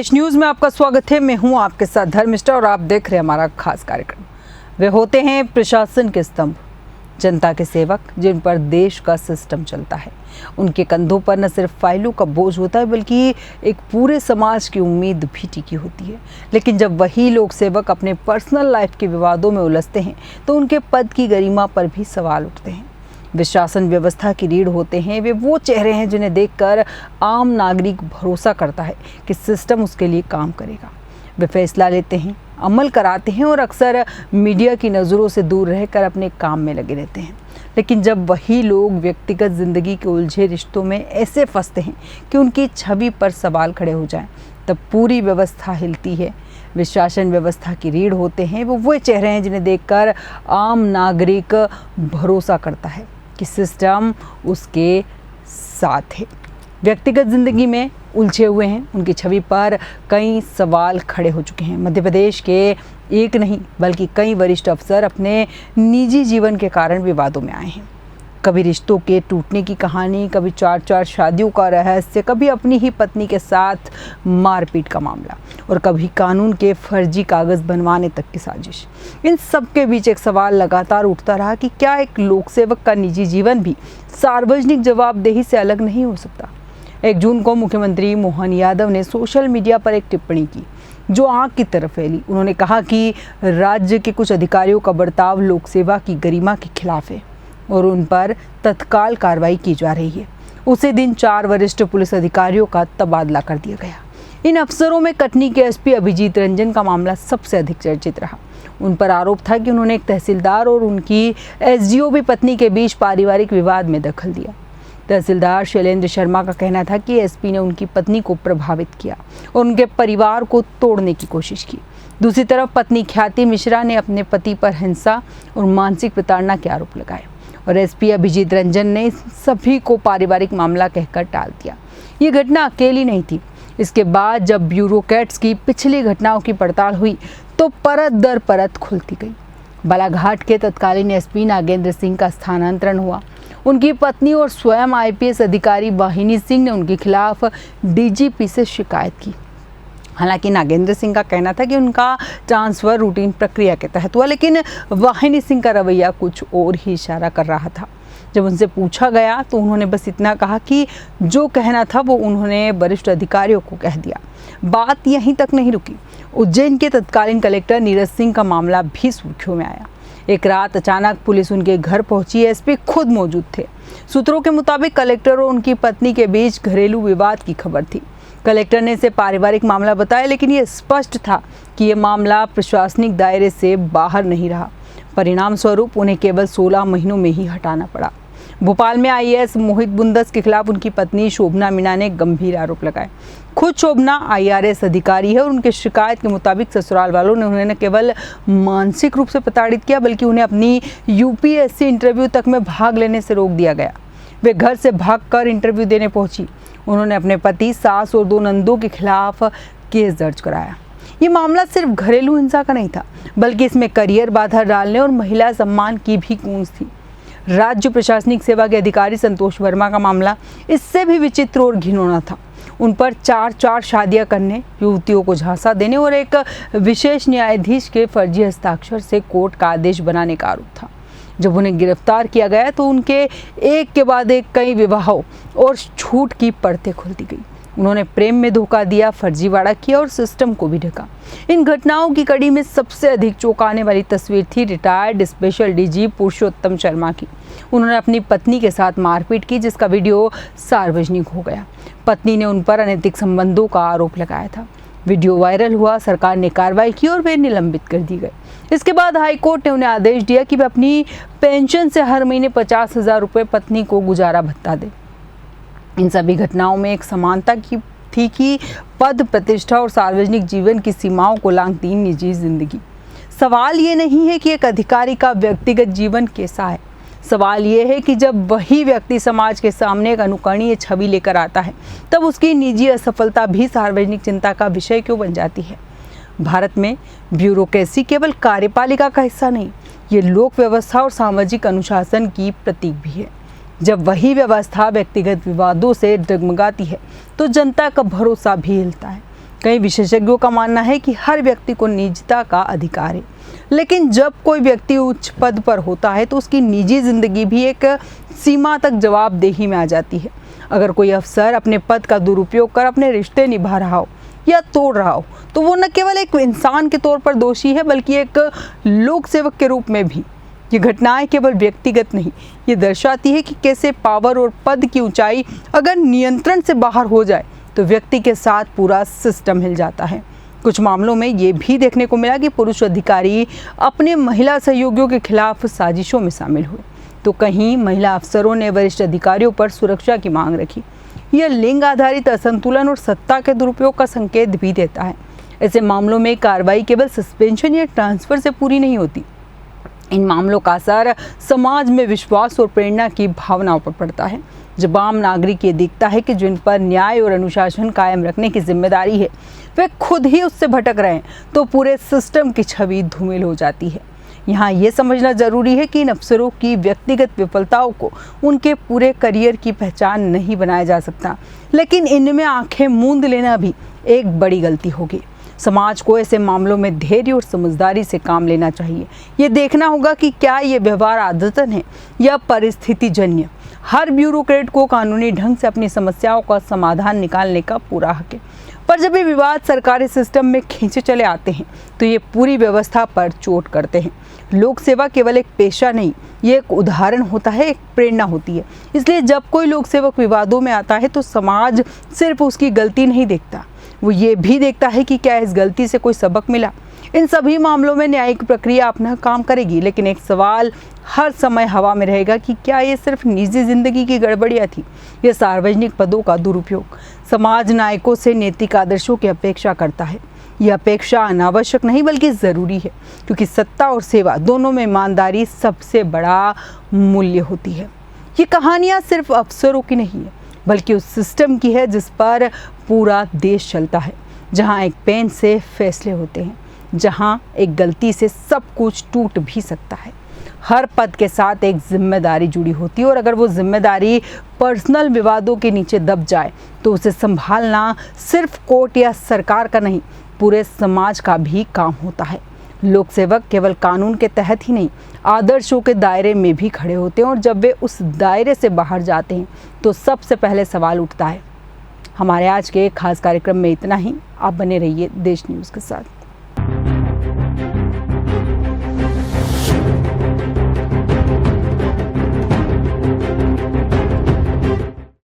देश न्यूज में आपका स्वागत है। मैं हूं आपके साथ धर्मिष्ठा और आप देख रहे हैं हमारा खास कार्यक्रम। वे होते हैं प्रशासन के स्तंभ, जनता के सेवक, जिन पर देश का सिस्टम चलता है। उनके कंधों पर न सिर्फ फाइलों का बोझ होता है बल्कि एक पूरे समाज की उम्मीद भी टिकी होती है। लेकिन जब वही लोक सेवक अपने पर्सनल लाइफ के विवादों में उलझते हैं तो उनके पद की गरिमा पर भी सवाल उठते हैं। वे शासन व्यवस्था की रीढ़ होते हैं। वे वो चेहरे हैं जिन्हें देखकर आम नागरिक भरोसा करता है कि सिस्टम उसके लिए काम करेगा। वे फैसला लेते हैं, अमल कराते हैं और अक्सर मीडिया की नज़रों से दूर रहकर अपने काम में लगे रहते हैं। लेकिन जब वही लोग व्यक्तिगत जिंदगी के उलझे रिश्तों में ऐसे फंसते हैं कि उनकी छवि पर सवाल खड़े हो जाएं, तब पूरी व्यवस्था हिलती है। वे शासन व्यवस्था की रीढ़ होते हैं। वो चेहरे हैं जिन्हें देखकर आम नागरिक भरोसा करता है कि सिस्टम उसके साथ है। व्यक्तिगत जिंदगी में उलझे हुए हैं, उनकी छवि पर कई सवाल खड़े हो चुके हैं। मध्य प्रदेश के एक नहीं बल्कि कई वरिष्ठ अफसर अपने निजी जीवन के कारण विवादों में आए हैं। कभी रिश्तों के टूटने की कहानी, कभी चार शादियों का रहस्य, कभी अपनी ही पत्नी के साथ मारपीट का मामला और कभी कानून के फर्जी कागज बनवाने तक की साजिश। इन सब के बीच एक सवाल लगातार उठता रहा कि क्या एक लोकसेवक का निजी जीवन भी सार्वजनिक जवाबदेही से अलग नहीं हो सकता। 1 जून को मुख्यमंत्री मोहन यादव ने सोशल मीडिया पर एक टिप्पणी की जो आग की तरफ फैली। उन्होंने कहा कि राज्य के कुछ अधिकारियों का बर्ताव लोकसेवा की गरिमा के खिलाफ है और उन पर तत्काल कार्रवाई की जा रही है। उसी दिन 4 वरिष्ठ पुलिस अधिकारियों का तबादला कर दिया गया। इन अफसरों में कटनी के एसपी अभिजीत रंजन का मामला सबसे अधिक चर्चित रहा। उन पर आरोप था कि उन्होंने एक तहसीलदार और उनकी एसडीओपी पत्नी के बीच पारिवारिक विवाद में दखल दिया। तहसीलदार शैलेंद्र शर्मा का कहना था कि एसपी ने उनकी पत्नी को प्रभावित किया और उनके परिवार को तोड़ने की कोशिश की। दूसरी तरफ पत्नी ख्याति मिश्रा ने अपने पति पर हिंसा और मानसिक प्रताड़ना के आरोप लगाए और एसपी अभिजीत रंजन ने सभी को पारिवारिक मामला कहकर टाल दिया। ये घटना अकेली नहीं थी। इसके बाद जब ब्यूरोक्रेट्स की पिछली घटनाओं की पड़ताल हुई तो परत दर परत खुलती गई। बालाघाट के तत्कालीन एसपी नागेंद्र सिंह का स्थानांतरण हुआ। उनकी पत्नी और स्वयं आईपीएस अधिकारी वाहिनी सिंह ने उनके खिलाफ डीजीपी से शिकायत की। हालांकि नागेंद्र सिंह का कहना था कि उनका ट्रांसफर रूटीन प्रक्रिया के तहत हुआ, लेकिन वाहिनी सिंह का रवैया कुछ और ही इशारा कर रहा था। जब उनसे पूछा गया तो उन्होंने बस इतना कहा कि जो कहना था वो उन्होंने वरिष्ठ अधिकारियों को कह दिया। बात यहीं तक नहीं रुकी। उज्जैन के तत्कालीन कलेक्टर नीरज सिंह का मामला भी सुर्खियों में आया। एक रात अचानक पुलिस उनके घर पहुंची। एसपी खुद मौजूद थे। सूत्रों के मुताबिक कलेक्टर और उनकी पत्नी के बीच घरेलू विवाद की खबर थी। कलेक्टर ने इसे पारिवारिक मामला बताया, लेकिन ये स्पष्ट था कि ये मामला प्रशासनिक दायरे से बाहर नहीं रहा। परिणाम स्वरूप उन्हें केवल 16 महीनों में ही हटाना पड़ा। भोपाल में आईएएस मोहित बुंदस के खिलाफ उनकी पत्नी शोभना मीणा ने गंभीर आरोप लगाए। खुद शोभना आईआरएस अधिकारी है और उनके शिकायत के मुताबिक ससुराल वालों ने उन्हें न केवल मानसिक रूप से प्रताड़ित किया बल्कि उन्हें अपनी यूपीएससी इंटरव्यू तक में भाग लेने से रोक दिया गया। वे घर से भागकर इंटरव्यू देने पहुंची। उन्होंने अपने पति, सास और 2 नंदों के खिलाफ केस दर्ज कराया। ये मामला सिर्फ घरेलू हिंसा का नहीं था बल्कि इसमें करियर बाधा डालने और महिला सम्मान की भी गूंज थी। राज्य प्रशासनिक सेवा के अधिकारी संतोष वर्मा का मामला इससे भी विचित्र और घिनौना था। उन पर 4 शादियां करने, युवतियों को झांसा देने और एक विशेष न्यायाधीश के फर्जी हस्ताक्षर से कोर्ट का आदेश बनाने का आरोप था। जब उन्हें गिरफ्तार किया गया तो उनके एक के बाद एक कई विवाहों और छूट की परतें खुलती गई। उन्होंने प्रेम में धोखा दिया, फर्जीवाड़ा किया और सिस्टम को भी ढका। इन घटनाओं की कड़ी में सबसे अधिक चौंकाने वाली तस्वीर थी retired special DG Purushottam Sharma की। उन्होंने अपनी पत्नी के साथ मारपीट की जिसका वीडियो सार्वजनिक हो गया। पत्नी ने उन पर अनैतिक संबंधों का आरोप लगाया था। वीडियो वायरल हुआ, सरकार ने कार्रवाई की और वे निलंबित कर दिए गए। इसके बाद हाईकोर्ट ने उन्हें आदेश दिया कि वे अपनी पेंशन से हर महीने 50,000 रुपये पत्नी को गुजारा भत्ता दें। इन सभी घटनाओं में एक समानता की थी कि पद, प्रतिष्ठा और सार्वजनिक जीवन की सीमाओं को लांघती निजी जिंदगी। सवाल ये नहीं है कि एक अधिकारी का व्यक्तिगत जीवन कैसा है। सवाल ये है कि जब वही व्यक्ति समाज के सामने एक अनुकरणीय छवि लेकर आता है तब उसकी निजी असफलता भी सार्वजनिक चिंता का विषय क्यों बन जाती है। भारत में ब्यूरोक्रेसी केवल कार्यपालिका का हिस्सा नहीं, ये लोक व्यवस्था और सामाजिक अनुशासन की प्रतीक भी है। जब वही व्यवस्था व्यक्तिगत विवादों से डगमगाती है तो जनता का भरोसा भी हिलता है। कई विशेषज्ञों का मानना है कि हर व्यक्ति को निजता का अधिकार है, लेकिन जब कोई व्यक्ति उच्च पद पर होता है तो उसकी निजी जिंदगी भी एक सीमा तक जवाबदेही में आ जाती है। अगर कोई अफसर अपने पद का दुरुपयोग कर अपने रिश्ते निभा रहा हो या तोड़ रहा हो तो वो न केवल एक इंसान के तौर पर दोषी है बल्कि एक लोक सेवक के रूप में भी। ये घटनाएं केवल व्यक्तिगत नहीं, ये दर्शाती है कि कैसे पावर और पद की ऊंचाई अगर नियंत्रण से बाहर हो जाए तो व्यक्ति के साथ पूरा सिस्टम हिल जाता है। कुछ मामलों में ये भी देखने को मिला कि पुरुष अधिकारी अपने महिला सहयोगियों के खिलाफ साजिशों में शामिल हुए, तो कहीं महिला अफसरों ने वरिष्ठ अधिकारियों पर सुरक्षा की मांग रखी। यह लिंग आधारित असंतुलन और सत्ता के दुरुपयोग का संकेत भी देता है। ऐसे मामलों में कार्रवाई केवल सस्पेंशन या ट्रांसफर से पूरी नहीं होती। इन मामलों का असर समाज में विश्वास और प्रेरणा की भावनाओं पर पड़ता है। जब आम नागरिक ये देखता है कि जिन पर न्याय और अनुशासन कायम रखने की जिम्मेदारी है वे खुद ही उससे भटक रहे हैं तो पूरे सिस्टम की छवि धूमिल हो जाती है। यहाँ ये समझना जरूरी है कि इन अफसरों की व्यक्तिगत विफलताओं को उनके पूरे करियर की पहचान नहीं बनाया जा सकता, लेकिन इनमें आंखें मूंद लेना भी एक बड़ी गलती होगी। समाज को ऐसे मामलों में धैर्य और समझदारी से काम लेना चाहिए। ये देखना होगा कि क्या ये व्यवहार आदतन है या परिस्थितिजन्य। हर ब्यूरोक्रेट को कानूनी ढंग से अपनी समस्याओं का समाधान निकालने का पूरा हक है, पर जब ये विवाद सरकारी सिस्टम में खींचे चले आते हैं तो ये पूरी व्यवस्था पर चोट करते हैं। लोक सेवा केवल एक पेशा नहीं, ये एक उदाहरण होता है, एक प्रेरणा होती है। इसलिए जब कोई लोक सेवक विवादों में आता है तो समाज सिर्फ उसकी गलती नहीं देखता, वो ये भी देखता है कि क्या इस गलती से कोई सबक मिला। इन सभी मामलों में न्यायिक प्रक्रिया अपना काम करेगी, लेकिन एक सवाल हर समय हवा में रहेगा कि क्या ये सिर्फ निजी जिंदगी की गड़बड़ियाँ थी या सार्वजनिक पदों का दुरुपयोग। समाज नायकों से नैतिक आदर्शों की अपेक्षा करता है। यह अपेक्षा अनावश्यक नहीं बल्कि ज़रूरी है, क्योंकि सत्ता और सेवा दोनों में ईमानदारी सबसे बड़ा मूल्य होती है। ये कहानियाँ सिर्फ अफसरों की नहीं है बल्कि उस सिस्टम की है जिस पर पूरा देश चलता है, जहाँ एक पेन से फैसले होते हैं, जहाँ एक गलती से सब कुछ टूट भी सकता है। हर पद के साथ एक जिम्मेदारी जुड़ी होती है और अगर वो जिम्मेदारी पर्सनल विवादों के नीचे दब जाए तो उसे संभालना सिर्फ कोर्ट या सरकार का नहीं, पूरे समाज का भी काम होता है। लोक सेवक केवल कानून के तहत ही नहीं, आदर्शों के दायरे में भी खड़े होते हैं और जब वे उस दायरे से बाहर जाते हैं तो सबसे पहले सवाल उठता है। हमारे आज के खास कार्यक्रम में इतना ही। आप बने रहिए देश न्यूज़ के साथ।